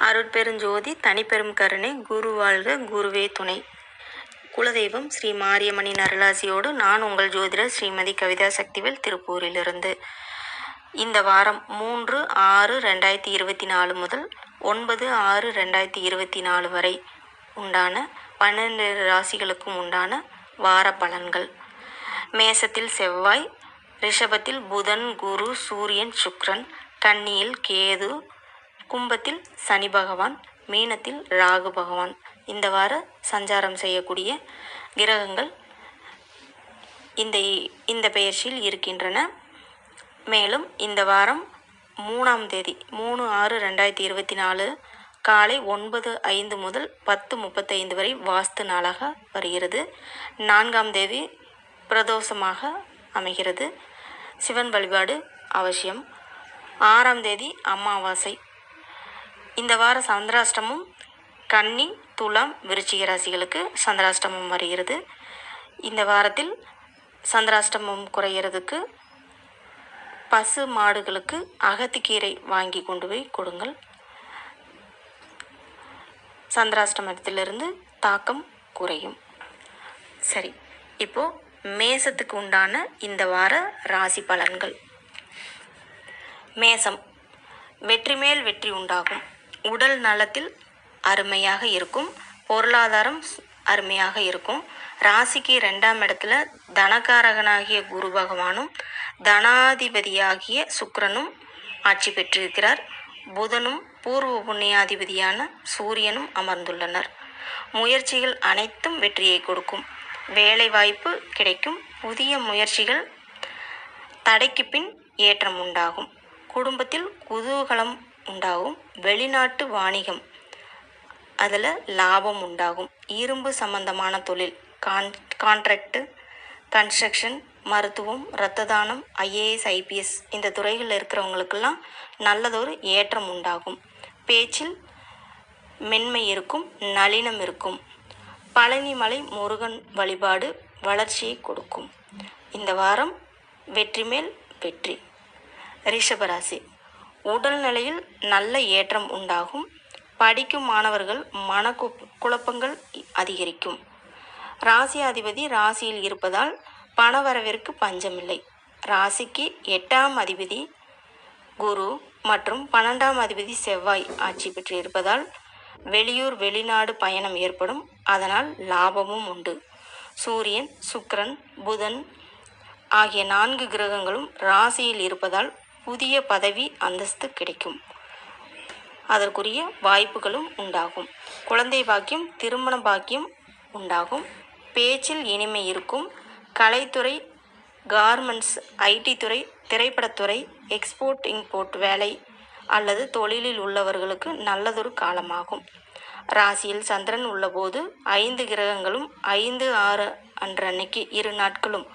அருட்பெருஞ்சோதி தனிப்பெரும் கருணை குரு வாழ்க குருவே துணை. குலதெய்வம் ஸ்ரீ மாரியம்மனின் அருளாசியோடு நான் உங்கள் ஜோதிடர் ஸ்ரீமதி கவிதா சக்திவேல், திருப்பூரிலிருந்து. இந்த வாரம் 3/6/2024 முதல் 9/6/2024 வரை உண்டான 12 ராசிகளுக்கும் உண்டான வார பலன்கள். மேசத்தில் செவ்வாய், ரிஷபத்தில் புதன், குரு, சூரியன், சுக்கிரன், கன்னியில் கேது, கும்பத்தில் சனி பகவான், மீனத்தில் ராகு பகவான் இந்த வார சஞ்சாரம் செய்யக்கூடிய கிரகங்கள் இந்த பெயர்ச்சியில் இருக்கின்றன. மேலும் இந்த வாரம் 3ஆம் தேதி 3/6/2024 காலை 9:05 முதல் 10:35 வரை வாஸ்து நாளாக வருகிறது. 4ஆம் தேதி பிரதோஷமாக அமைகிறது. சிவன் வழிபாடு அவசியம். 6ஆம் தேதி அமாவாசை. இந்த வார சந்திராஷ்டமம் கன்னி, துலாம், விருச்சிக ராசிகளுக்கு சந்திராஷ்டமம் வருகிறது. இந்த வாரத்தில் சந்திராஷ்டமம் குறையிறதுக்கு பசு மாடுகளுக்கு அகத்திக்கீரை வாங்கி கொண்டு போய் கொடுங்கள். சந்திராஷ்டமத்திலிருந்து தாக்கம் குறையும். சரி, இப்போது மேசத்துக்கு உண்டான இந்த வார ராசி பலன்கள். மேசம், வெற்றி மேல் வெற்றி உண்டாகும். உடல் நலத்தில் அருமையாக இருக்கும். பொருளாதாரம் அருமையாக இருக்கும். ராசிக்கு 2ஆம் இடத்துல தனகாரகனாகிய குரு பகவானும் தனாதிபதியாகிய சுக்கிரனும் ஆட்சி பெற்றிருக்கிறார். புதனும் பூர்வ புண்ணியாதிபதியான சூரியனும் அமர்ந்துள்ளனர். முயற்சிகள் அனைத்தும் வெற்றியை கொடுக்கும். வேலை வாய்ப்பு கிடைக்கும். புதிய முயற்சிகள் தடைக்கு பின் ஏற்றம் உண்டாகும். குடும்பத்தில் குதூகலம் உண்டாகும். வெளிநாட்டு வாணிகம், அதில் லாபம் உண்டாகும். இரும்பு சம்பந்தமான தொழில், கான்ட்ராக்டு, கன்ஸ்ட்ரக்ஷன், மருத்துவம், இரத்த தானம், IAS IPS இந்த துறைகளில் இருக்கிறவங்களுக்கெல்லாம் நல்லதொரு ஏற்றம் உண்டாகும். பேச்சில் மென்மை இருக்கும். நளினம் இருக்கும். பழனிமலை முருகன் வழிபாடு வளர்ச்சியை கொடுக்கும். இந்த வாரம் வெற்றி மேல் வெற்றி. ரிஷபராசி, உடல்நிலையில் நல்ல ஏற்றம் உண்டாகும். படிக்கும் மாணவர்கள் குழப்பங்கள் அதிகரிக்கும். ராசி அதிபதி ராசியில் இருப்பதால் பணவரவிற்கு பஞ்சமில்லை. ராசிக்கு 8ஆம் அதிபதி குரு மற்றும் 12ஆம் அதிபதி செவ்வாய் ஆட்சி பெற்று இருப்பதால் வெளியூர் வெளிநாடு பயணம் ஏற்படும். அதனால் லாபமும் உண்டு. சூரியன், சுக்கிரன், புதன் ஆகிய 4 கிரகங்களும் ராசியில் இருப்பதால் புதிய பதவி அந்தஸ்து கிடைக்கும். அதற்குரிய வாய்ப்புகளும் உண்டாகும். குழந்தை பாக்கியம், திருமண பாக்கியம் உண்டாகும். பேச்சில் இனிமை இருக்கும். கலைத்துறை, கார்மெண்ட்ஸ், IT துறை, திரைப்படத்துறை, எக்ஸ்போர்ட் இம்போர்ட் வேலை அல்லது தொழிலில் உள்ளவர்களுக்கு நல்லதொரு காலமாகும். ராசியில் சந்திரன் உள்ளபோது 5 கிரகங்களும் 5/6 அன்றைக்கு 2 நாட்களும்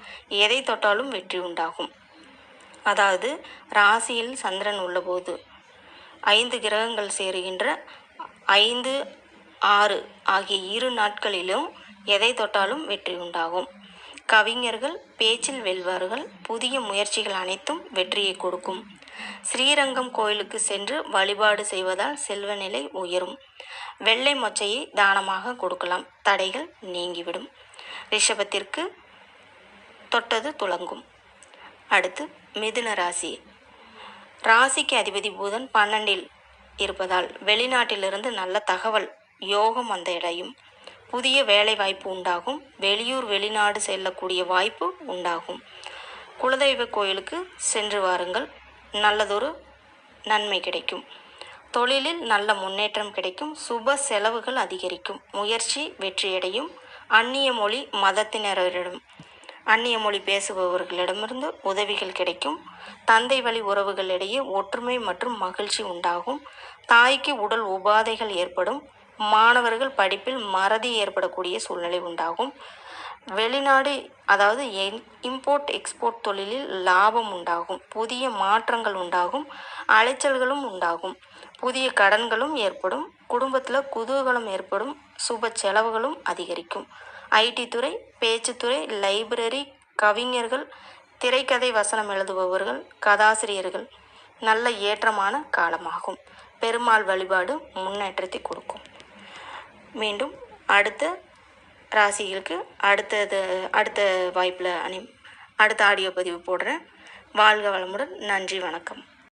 எதை தொட்டாலும் வெற்றி உண்டாகும். அதாவது ராசியில் சந்திரன் உள்ளபோது 5 கிரகங்கள் சேருகின்ற 5/6 ஆகிய 2 நாட்களிலும் எதை தொட்டாலும் வெற்றி உண்டாகும். கவிஞர்கள் பேச்சில் வெல்வார்கள். புதிய முயற்சிகள் அனைத்தும் வெற்றியை கொடுக்கும். ஸ்ரீரங்கம் கோயிலுக்கு சென்று வழிபாடு செய்வதால் செல்வநிலை உயரும். வெள்ளை மொச்சையை தானமாக கொடுக்கலாம். தடைகள் நீங்கிவிடும். ரிஷபத்திற்கு தொட்டது துலங்கும். அடுத்து மிதுன ராசி. ராசிக்கு அதிபதி புதன் 12இல் இருப்பதால் வெளிநாட்டிலிருந்து நல்ல தகவல் யோகம் வந்தடையும். புதிய வேலை வாய்ப்பு உண்டாகும். வெளியூர் வெளிநாடு செல்லக்கூடிய வாய்ப்பு உண்டாகும். குலதெய்வ கோயிலுக்கு சென்று வாருங்கள். நல்லதொரு நன்மை கிடைக்கும். தொழிலில் நல்ல முன்னேற்றம் கிடைக்கும். சுப செலவுகள் அதிகரிக்கும். முயற்சி வெற்றியடையும். அந்நிய மொழி மதத்தினரிடம் அந்நிய மொழி பேசுபவர்களிடமிருந்து உதவிகள் கிடைக்கும். தந்தை வழி உறவுகளிடையே ஒற்றுமை மற்றும் மகிழ்ச்சி உண்டாகும். தாய்க்கு உடல் உபாதைகள் ஏற்படும். மாணவர்கள் படிப்பில் மறதி ஏற்படக்கூடிய சூழ்நிலை உண்டாகும். வெளிநாடு அதாவது இம்போர்ட் எக்ஸ்போர்ட் தொழிலில் லாபம் உண்டாகும். புதிய மாற்றங்கள் உண்டாகும். அலைச்சல்களும் உண்டாகும். புதிய கடன்களும் ஏற்படும். குடும்பத்தில் குதூகலம் ஏற்படும். சுப செலவுகளும் அதிகரிக்கும். IT துறை, பேச்சுத்துறை, லைப்ரரி, கவிஞர்கள், திரைக்கதை வசனம் எழுதுபவர்கள், கதாசிரியர்கள் நல்ல ஏற்றமான காலமாகும். பெருமாள் வழிபாடு முன்னேற்றத்தை கொடுக்கும். மீண்டும் அடுத்த ராசிகளுக்கு அடுத்த வாய்ப்பில் அடுத்த ஆடியோ பதிவு போடுறேன். வாழ்க வளமுடன். நன்றி, வணக்கம்.